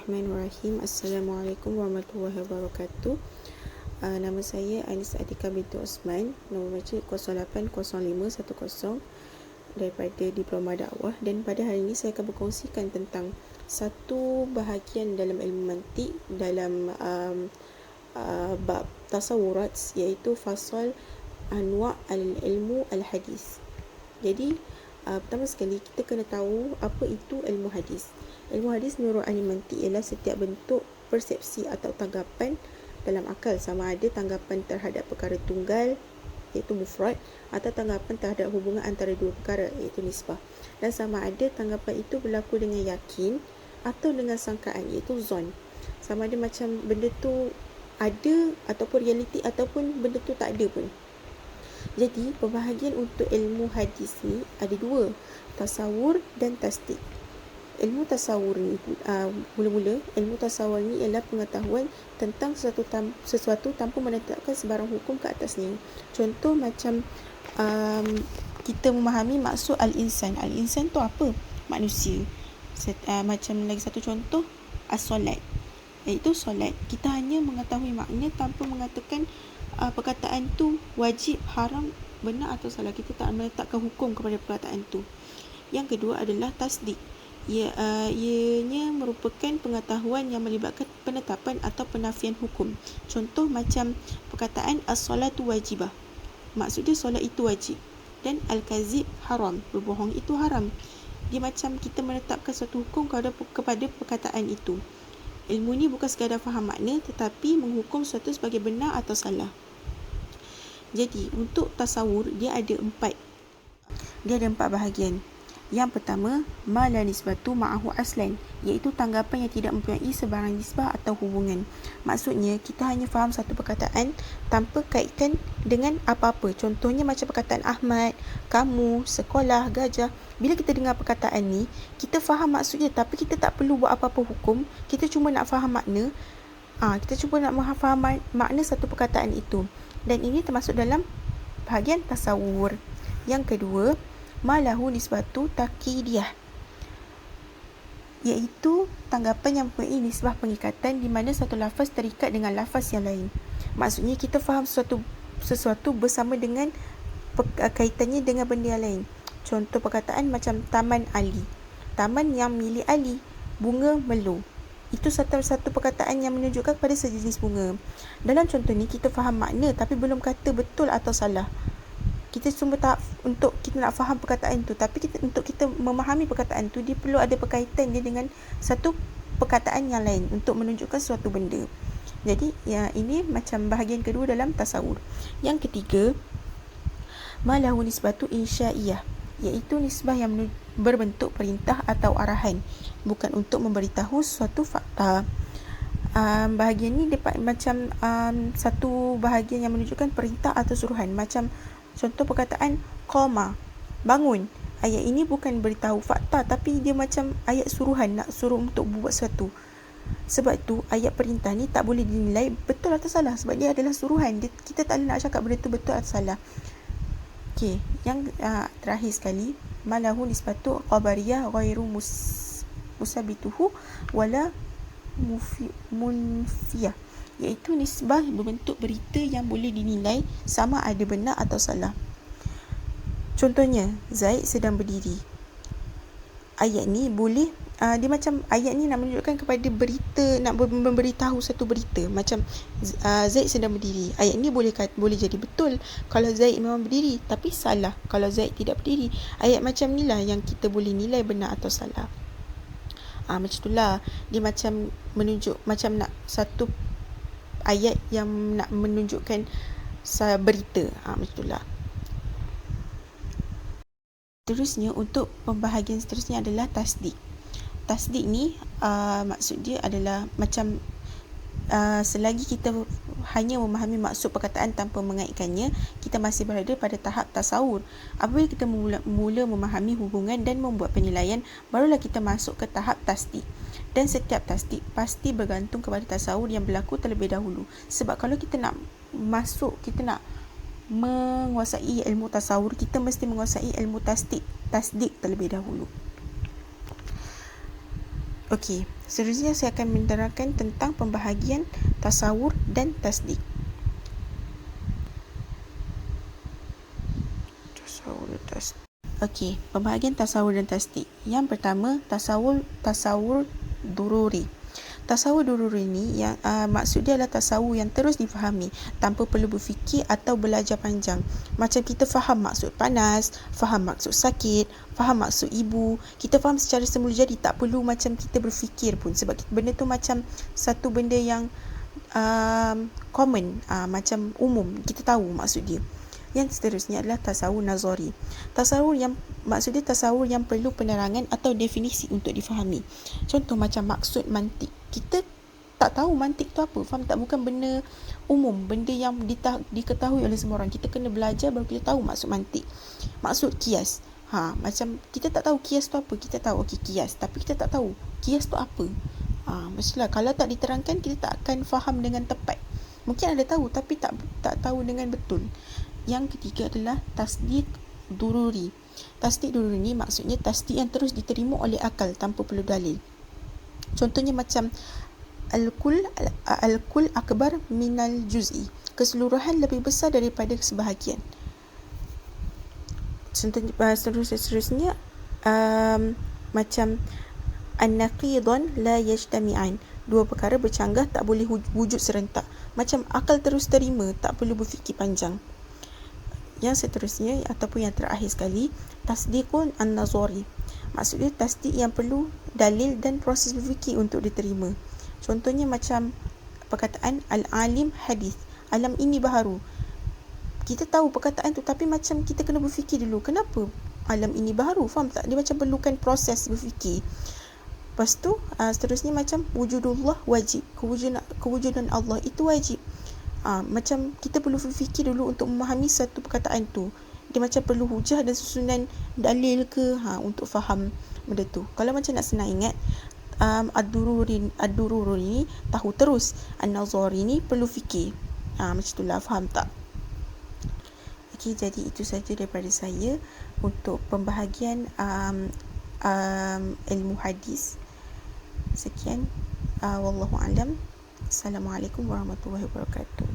Bismillahirrahmanirrahim. Assalamualaikum warahmatullahi wabarakatuh. Nama saya Anis Atika binti Osman. Nombor baca 080510 daripada Diploma Dakwah, dan pada hari ini saya akan berkongsikan tentang satu bahagian dalam ilmu mantik dalam bab tasawurat, iaitu fasal anwa' al-ilmu al-hadis. Jadi pertama sekali kita kena tahu apa itu ilmu hadis. Ilmu hadis menurut ahli mantik ialah setiap bentuk persepsi atau tanggapan dalam akal, sama ada tanggapan terhadap perkara tunggal iaitu mufrad, atau tanggapan terhadap hubungan antara dua perkara iaitu nisbah, dan sama ada tanggapan itu berlaku dengan yakin atau dengan sangkaan iaitu zon. Sama ada macam benda tu ada ataupun realiti, ataupun benda tu tak ada pun. Jadi pembahagian untuk ilmu hadis ni ada dua, tasawur dan tasdik. Ilmu tasawur ni mula-mula ilmu tasawur ni ialah pengetahuan tentang sesuatu tanpa menetapkan sebarang hukum ke atasnya. Contoh macam kita memahami maksud al-insan. Al-insan tu apa? Manusia. Macam lagi satu contoh, as-solat, iaitu solat. Kita hanya mengetahui makna tanpa mengatakan perkataan tu wajib, haram, benar atau salah. Kita tak meletakkan hukum kepada perkataan tu. Yang kedua adalah tasdik. Ianya merupakan pengetahuan yang melibatkan penetapan atau penafian hukum. Contoh macam perkataan as-solatu wajibah, maksudnya solat itu wajib, dan al-kazib haram, berbohong itu haram. Dia macam kita menetapkan suatu hukum kepada perkataan itu. Ilmu ni bukan sekadar faham makna, tetapi menghukum suatu sebagai benar atau salah. Jadi untuk tasawur dia ada empat bahagian. Yang pertama, ma la nisbatu ma'ahu aslan, iaitu tanggapan yang tidak mempunyai sebarang nisbah atau hubungan. Maksudnya kita hanya faham satu perkataan tanpa kaitkan dengan apa-apa. Contohnya macam perkataan Ahmad, kamu, sekolah, gajah. Bila kita dengar perkataan ni, kita faham maksudnya, tapi kita tak perlu buat apa-apa hukum. Kita cuma nak faham makna. Kita cuma nak faham makna satu perkataan itu. Dan ini termasuk dalam bahagian tasawur. Yang kedua, malahu nisbatu takidiyah, iaitu tanggapan yang mempunyai nisbah pengikatan di mana satu lafaz terikat dengan lafaz yang lain. Maksudnya kita faham sesuatu bersama dengan kaitannya dengan benda yang lain. Contoh perkataan macam Taman Ali, taman yang milik Ali, bunga melo. Itu satu perkataan yang menunjukkan kepada sejenis bunga. Dalam contoh ni kita faham makna tapi belum kata betul atau salah. Kita cuma untuk kita nak faham perkataan tu, tapi untuk kita memahami perkataan tu, dia perlu ada berkaitan dia dengan satu perkataan yang lain untuk menunjukkan suatu benda. Jadi ini macam bahagian kedua dalam tasawur. Yang ketiga, malahu nisbatu insya'iyah, iaitu nisbah yang berbentuk perintah atau arahan, bukan untuk memberitahu suatu fakta. Bahagian ni macam satu bahagian yang menunjukkan perintah atau suruhan. Macam contoh perkataan qama, bangun. Ayat ini bukan beritahu fakta, tapi dia macam ayat suruhan, nak suruh untuk buat sesuatu. Sebab tu ayat perintah ni tak boleh dinilai betul atau salah, sebab dia adalah suruhan. Kita tak boleh nak cakap benda tu betul atau salah. Okey, yang terakhir sekali, malahu nisbatu qabariyah ghairu musabituhu wala munfiyah, iaitu nisbah berbentuk berita yang boleh dinilai sama ada benar atau salah. Contohnya, Zaid sedang berdiri. Ayat ni boleh dia macam ayat ni nak menunjukkan kepada berita, nak memberitahu satu berita. Macam Zaid sedang berdiri. Ayat ni boleh jadi betul kalau Zaid memang berdiri, tapi salah kalau Zaid tidak berdiri. Ayat macam ni lah yang kita boleh nilai benar atau salah. Macam itulah dia macam menunjuk, macam nak satu ayat yang nak menunjukkan berita. Macam itulah. Terusnya, untuk pembahagian seterusnya adalah tasdik. Tasdik ni maksud dia adalah macam selagi kita hanya memahami maksud perkataan tanpa mengaitkannya, kita masih berada pada tahap tasawur. Apabila kita mula memahami hubungan dan membuat penilaian, barulah kita masuk ke tahap tasdik. Dan setiap tasdik pasti bergantung kepada tasawur yang berlaku terlebih dahulu. Sebab kalau kita nak menguasai ilmu tasawur, kita mesti menguasai ilmu tasdik terlebih dahulu. Okey, seterusnya saya akan menerangkan tentang pembahagian tasawur dan tasdik. Okey, pembahagian tasawur dan tasdik. Yang pertama, tasawur dururi. Tasawur dururi ni yang maksud dia adalah tasawur yang terus difahami tanpa perlu berfikir atau belajar panjang. Macam kita faham maksud panas, faham maksud sakit, faham maksud ibu. Kita faham secara semula, jadi tak perlu macam kita berfikir pun, sebab benda tu macam satu benda yang common, macam umum, kita tahu maksud dia. Yang seterusnya adalah tasawur nazari. Tasawur yang maksud dia tasawur yang perlu penerangan atau definisi untuk difahami. Contoh macam maksud mantik. Kita tak tahu mantik tu apa, faham tak? Bukan benda umum, benda yang diketahui oleh semua orang. Kita kena belajar baru kita tahu maksud mantik. Maksud kias. Macam kita tak tahu kias tu apa. Kita tahu okey kias, tapi kita tak tahu kias tu apa. Maksudnya kalau tak diterangkan, kita tak akan faham dengan tepat. Mungkin ada tahu tapi tak tahu dengan betul. Yang ketiga adalah tasdik dururi. Tasdik dururi ni maksudnya tasdik yang terus diterima oleh akal tanpa perlu dalil. Contohnya macam al-kul akbar minal juz'i. Keseluruhan lebih besar daripada sebahagian. Contohnya seterusnya macam an-naqidan la yajtami'an. Dua perkara bercanggah tak boleh wujud serentak. Macam akal terus terima, tak perlu berfikir panjang. Yang seterusnya ataupun yang terakhir sekali, tasdiqun an-nazari. Maksudnya tasdik yang perlu dalil dan proses berfikir untuk diterima. Contohnya macam perkataan al-alim hadis. Alam ini baharu. Kita tahu perkataan tu tapi macam kita kena berfikir dulu. Kenapa alam ini baharu? Faham tak? Dia macam perlukan proses berfikir. Lepas tu seterusnya macam wujudullah wajib. Kewujudan Allah itu wajib. Macam kita perlu berfikir dulu untuk memahami satu perkataan tu. Dia macam perlu hujah dan susunan dalil ke untuk faham benda tu. Kalau macam nak senang ingat, ad-dururi ni tahu terus, an-nazari ni perlu fikir. Macam itulah, faham tak? Okey, jadi itu saja daripada saya untuk pembahagian ilmu hadis. Sekian, wallahu alam. Assalamualaikum warahmatullahi wabarakatuh.